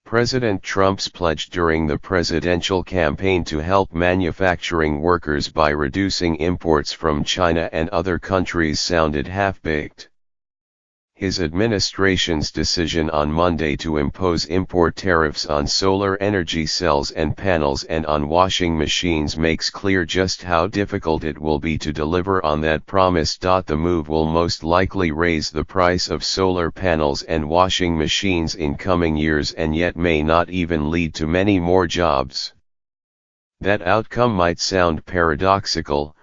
President Trump's pledge during the presidential campaign to help manufacturing workers by reducing imports from China and other countries sounded half-baked. His administration's decision on Monday to impose import tariffs on solar energy cells and panels and on washing machines makes clear just how difficult it will be to deliver on that promise. The move will most likely raise the price of solar panels and washing machines in coming years and yet may not even lead to many more jobs. That outcome might sound paradoxical,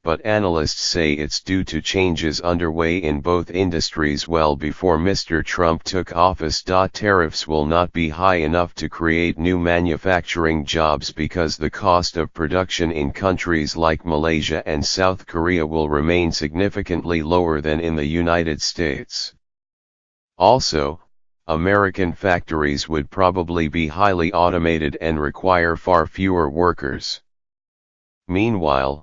but analysts say it's due to changes underway in both industries well before Mr. Trump took office. Tariffs will not be high enough to create new manufacturing jobs because the cost of production in countries like Malaysia and South Korea will remain significantly lower than in the United States. Also, American factories would probably be highly automated and require far fewer workers. Meanwhile,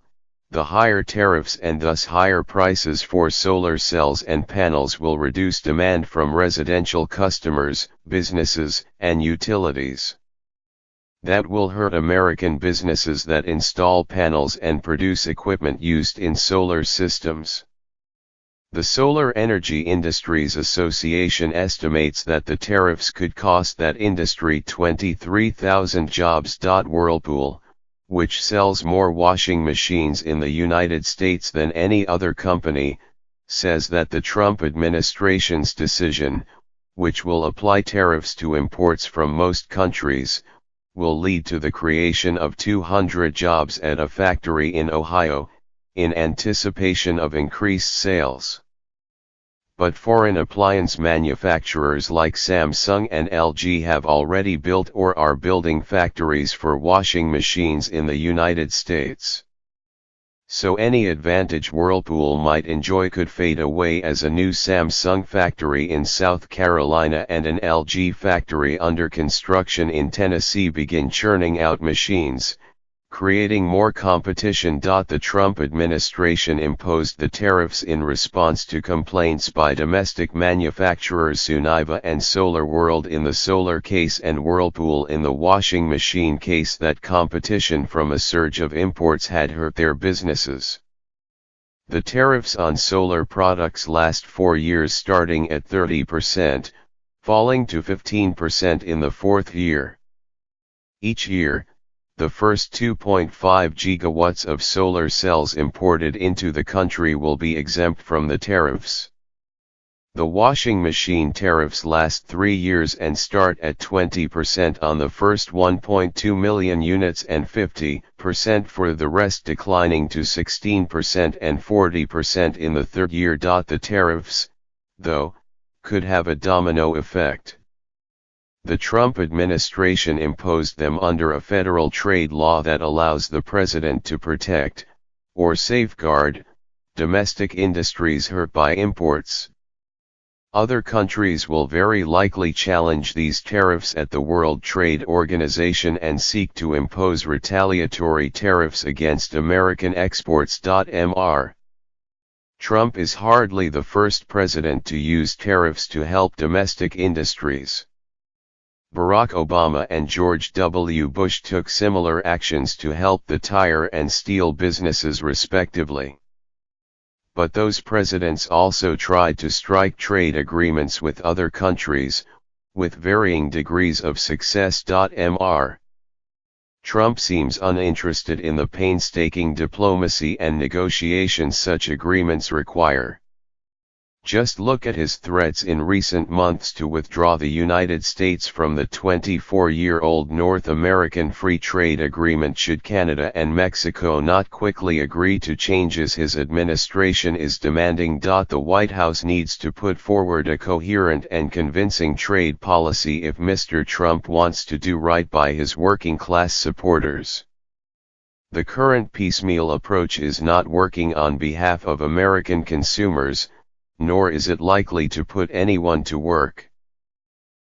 the higher tariffs and thus higher prices for solar cells and panels will reduce demand from residential customers, businesses, and utilities. That will hurt American businesses that install panels and produce equipment used in solar systems. The Solar Energy Industries Association estimates that the tariffs could cost that industry 23,000 jobs. Whirlpool, which sells more washing machines in the United States than any other company, says that the Trump administration's decision, which will apply tariffs to imports from most countries, will lead to the creation of 200 jobs at a factory in Ohio, in anticipation of increased sales. But foreign appliance manufacturers like Samsung and LG have already built or are building factories for washing machines in the United States. So any advantage Whirlpool might enjoy could fade away as a new Samsung factory in South Carolina and an LG factory under construction in Tennessee begin churning out machines, creating more competition. The Trump administration imposed the tariffs in response to complaints by domestic manufacturers Suniva and SolarWorld in the solar case and Whirlpool in the washing machine case that competition from a surge of imports had hurt their businesses. The tariffs on solar products last 4 years, starting at 30%, falling to 15% in the fourth year. Each year, the first 2.5 gigawatts of solar cells imported into the country will be exempt from the tariffs. The washing machine tariffs last 3 years and start at 20% on the first 1.2 million units and 50% for the rest, declining to 16% and 40% in the third year. The tariffs, though, could have a domino effect. The Trump administration imposed them under a federal trade law that allows the president to protect, or safeguard, domestic industries hurt by imports. Other countries will very likely challenge these tariffs at the World Trade Organization and seek to impose retaliatory tariffs against American exports. Mr. Trump is hardly the first president to use tariffs to help domestic industries. Barack Obama and George W. Bush took similar actions to help the tire and steel businesses respectively. But those presidents also tried to strike trade agreements with other countries, with varying degrees of success. Mr. Trump seems uninterested in the painstaking diplomacy and negotiations such agreements require. Just look at his threats in recent months to withdraw the United States from the 24-year-old North American Free Trade Agreement should Canada and Mexico not quickly agree to changes his administration is demanding. The White House needs to put forward a coherent and convincing trade policy if Mr. Trump wants to do right by his working-class supporters. The current piecemeal approach is not working on behalf of American consumers, nor is it likely to put anyone to work.